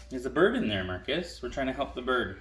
There's a bird in there, Marcus. We're trying to help the bird.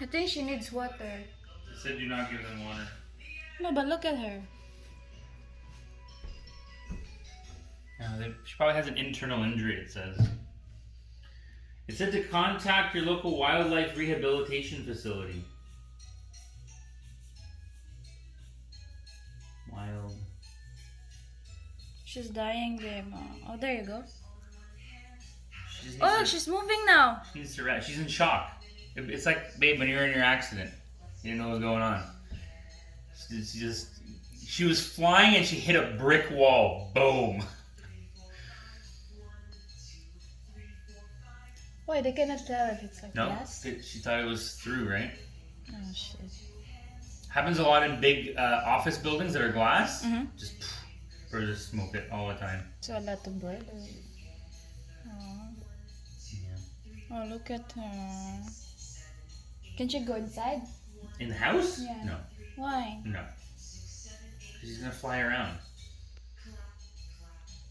I think she needs water. It said do not give them water. No, but look at her. She probably has an internal injury, it says. It said to contact your local wildlife rehabilitation facility. Wild. She's dying, babe. Oh, there you go. Oh, She's moving now. She needs to rest. She's in shock. It's like, babe, when you were in your accident, you didn't know what was going on. She was flying and she hit a brick wall. Boom. Why, they cannot tell if it's like No, glass? she thought it was through, right? Oh, shit. Happens a lot in big office buildings that are glass. Mm-hmm. Just birds just smoke it all the time. So a lot of bird. Oh. Yeah. Oh, look at her. Can she go inside? In the house? Yeah. No. Why? No. She's gonna fly around.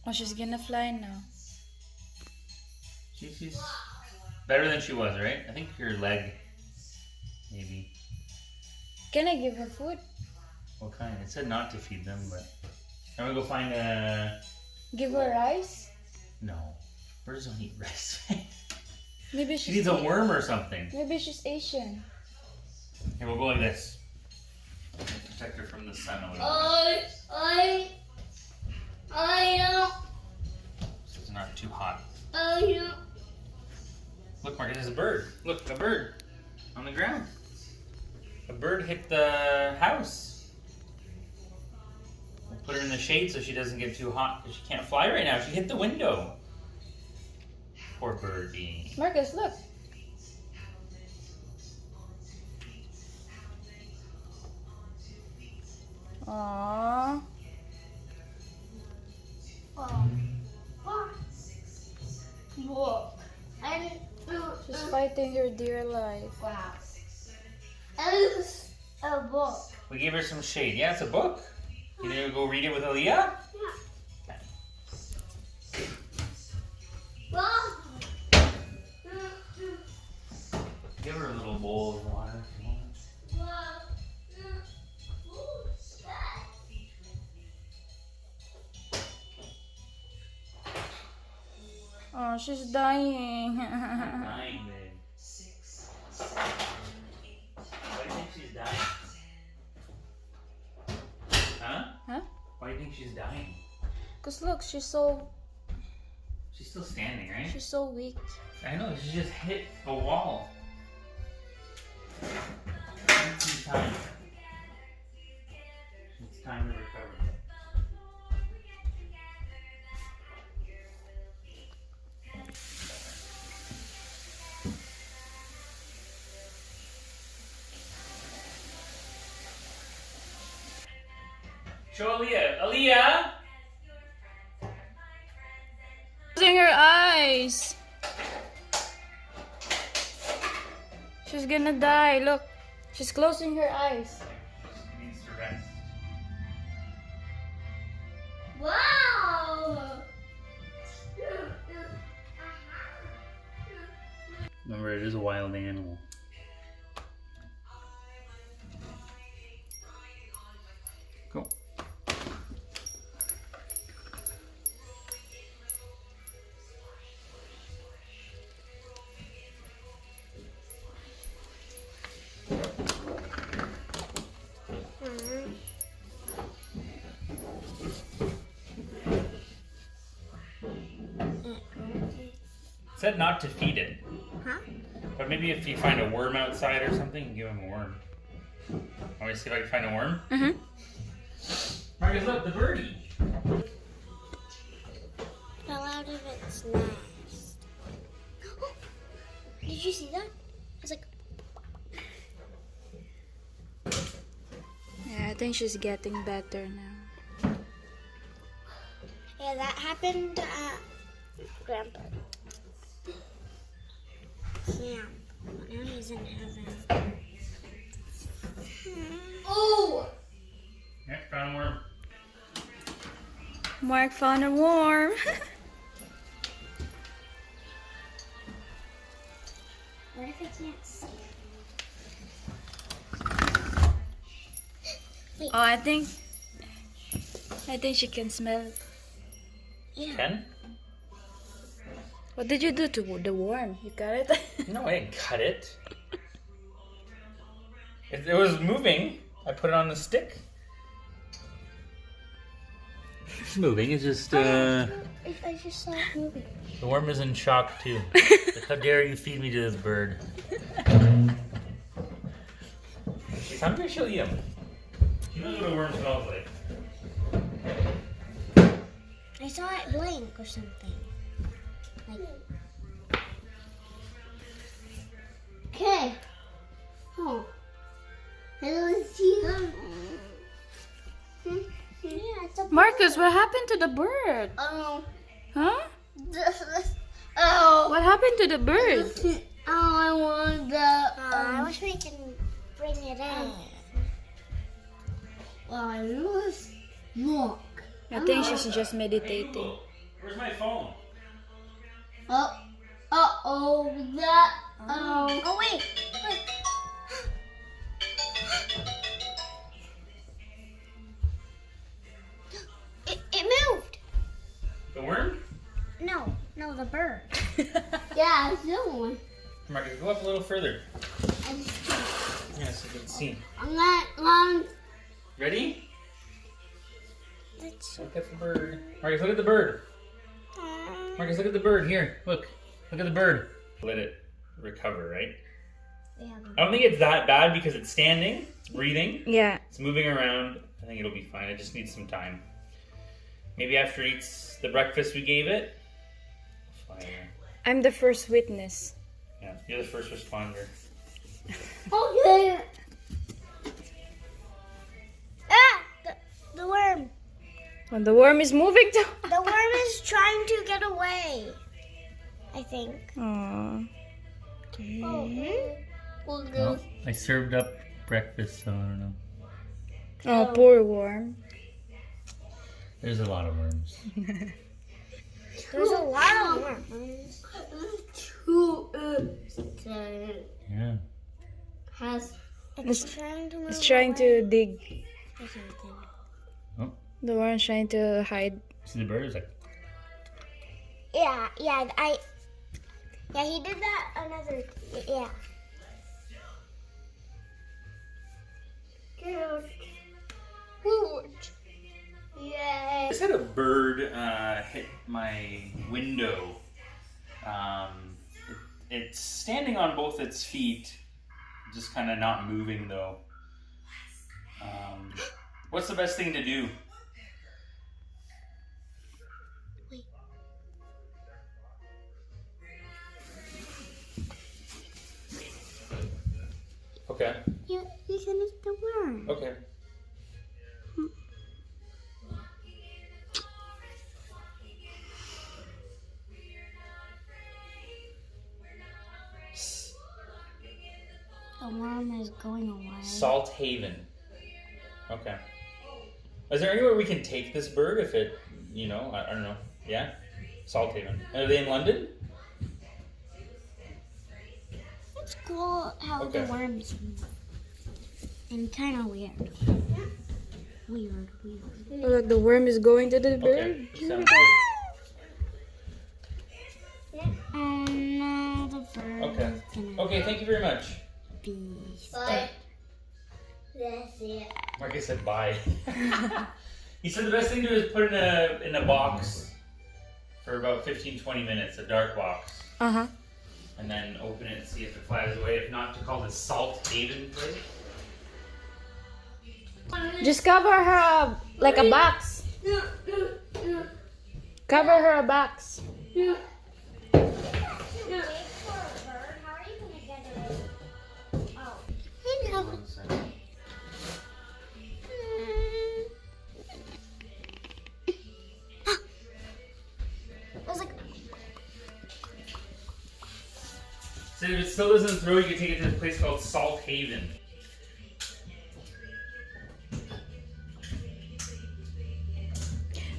Oh, she's gonna fly now. She's better than she was, right? I think her leg, maybe. Can I give her food? What kind? It said not to feed them, but I'm gonna go find a. Give her rice? No, birds don't eat rice. Maybe She she's needs a worm or something. Maybe she's Asian. Here, we'll go like this. Protect her from the sun a little bit. So it's not too hot. Look, Marcus, there's a bird. Look, a bird on the ground. A bird hit the house. We'll put her in the shade so she doesn't get too hot because she can't fly right now. She hit the window. Poor birdie. Marcus, look. Aww. She's fighting her dear life. Wow. It's a book. We gave her some shade. Yeah, it's a book. You gonna go read it with Aaliyah? Wow. Give her a little bowl of water. if you want. Oh, she's dying. Dying, babe. Why do you think she's dying? Huh? Huh? Why do you think she's dying? Cause look, she's She's still standing, right? so weak. I know, she just hit a wall. It's time. It's time to recover. Show Aaliyah. Aaliyah! Closing her eyes. She's gonna die. Look, she's closing her eyes. She needs to rest. Wow. Remember, it is a wild animal. Go. It said not to feed it. Huh? But maybe if you find a worm outside or something, you can give him a worm. Want me to see if I can find a worm? Mm-hmm. Marcus, look, the birdie. Fell out of its nest. Did you see that? I was like, Yeah, I think she's getting better now. yeah, that happened at Grandpa camp. Now he's in heaven. Oh! Yeah, found a worm. Mark found a worm. What if I can't see? Oh, I think she can smell it. Yeah. Ken? What did you do to the worm? You got it? No, I didn't cut it. It was moving. I put it on the stick. It's moving. It's just I just saw it moving. the worm is in shock too. Like, how dare you feed me to this bird? She's hungry. She'll eat him. She knows what a worm smells like. I saw it blink or something. Like. Okay. Oh. I don't see them. Yeah, it's a Marcus, what happened to the bird? Oh. Huh? Oh. What happened to the bird? Oh, I want the. I wish we can bring it in. Well, I lose. Look. I think she's just meditating. Where's my phone? Oh, that. Oh, wait. Look. It moved. The worm? No, the bird. Yeah, it's the one. Marcus, go up a little further. I'm Yes, I can see. not. Ready? Let's. Look at the bird. Marcus, look at the bird. Marcus, look at the bird. Here, look. Look at the bird. Let it recover, right? Yeah. I don't think it's that bad because it's standing, it's breathing, Yeah. it's moving around. I think it'll be fine. It just needs some time. Maybe after it eats the breakfast we gave it. Fine. I'm the first witness. Yeah, you're the first responder. Okay. Ah, the worm. When the worm is moving to. The worm is trying to get away. I think. Aww. Well, I served up breakfast, so I don't know. Oh, poor worm. There's a lot of worms. There's a lot of worms. Yeah. It's trying to move. It's trying to dig. Oh, The worm's trying to hide. see the bird? It's like, Yeah, he did that another. Yeah. I Yay. just had a bird hit my window. It's standing on both its feet, just kind of not moving though. What's the best thing to do? Okay. You can eat the worm. Okay. The worm is going away. Salt Haven. Okay. Is there anywhere we can take this bird if it, I don't know. Yeah? Salt Haven. Are they in London? It's cool how Okay. the worms move. And kind of weird. Weird. Look, the worm is going to the Okay. bird. Sounds good. Oh no, the bird Okay. is gonna Okay, thank you very much. be Bye. That's it. Marcus said bye. He said the best thing to do is put it in a box for about 15-20 minutes, a dark box. Uh-huh. And then open it and see if it flies away. If not, to call this Salt Haven place. Just cover her up like a box. Cover her a box. I was like, Say So if it still doesn't throw, you can take it to a place called Salt Haven.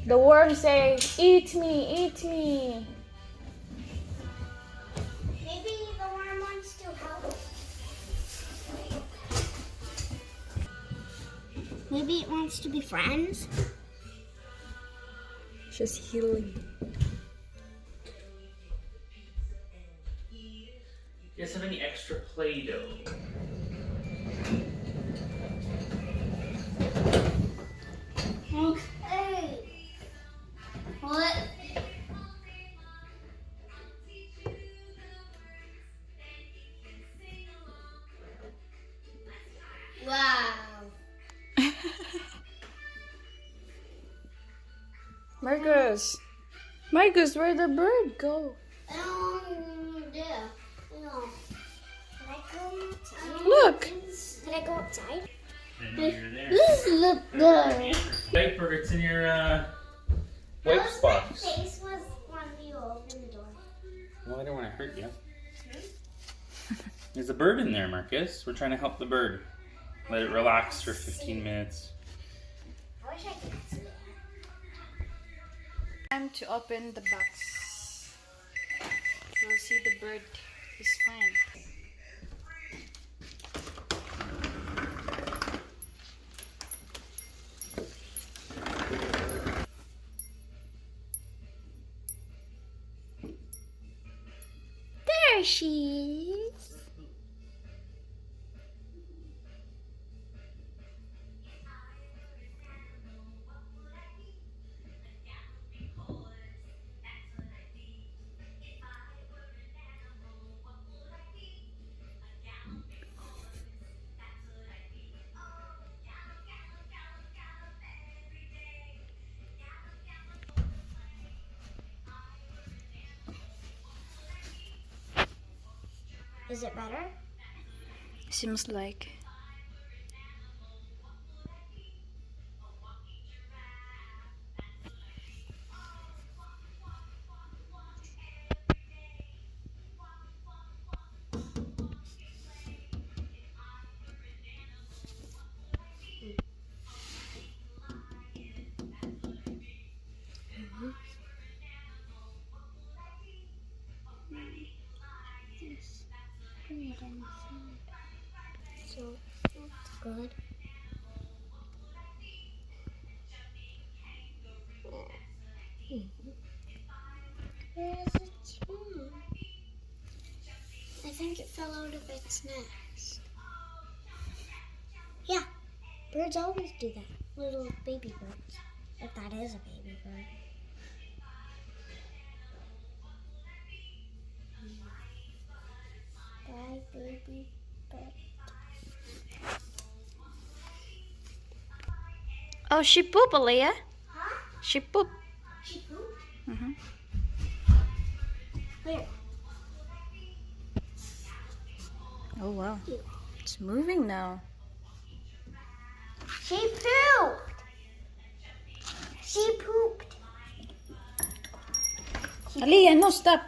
The worm say, "Eat me, eat me." Maybe the worm wants to help. Maybe it wants to be friends. She's healing. You guys have any extra Play-Doh? Hey. What? Wow. Marcus, Marcus, where'd the bird go? Yeah. No. Can I go outside? Look. Can I go outside? I know you're there. Look good. Diaper, it's in your wipes box. My face was when you opened the door. Well, I don't want to hurt you. There's a bird in there, Marcus. We're trying to help the bird. Let it relax for 15 minutes. I wish I could see it. Time to open the box. We'll see the bird is fine. There she is. Is it better? Seems like. So that's good. Where is its mom? I think it fell out of its nest. Yeah, birds always do that. Little baby birds. If that is a baby bird. Bye, baby bird. Oh, she pooped, Aaliyah. Huh? She pooped. She pooped? Mm-hmm. Where? Oh, wow. It's moving now. She pooped. She pooped. Aaliyah, no, stop.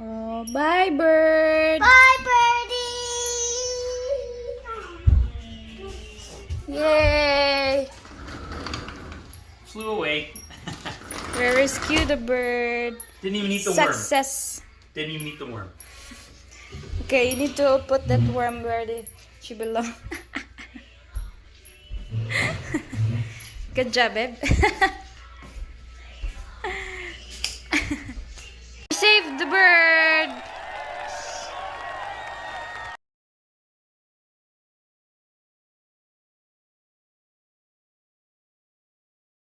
Oh, bye, bird. Bye, birdie. Yay. Flew away. We rescued the bird. Didn't even eat the worm. Success. Didn't even eat the worm. Okay, you need to put that worm where she belongs. Good job, babe. Save the bird.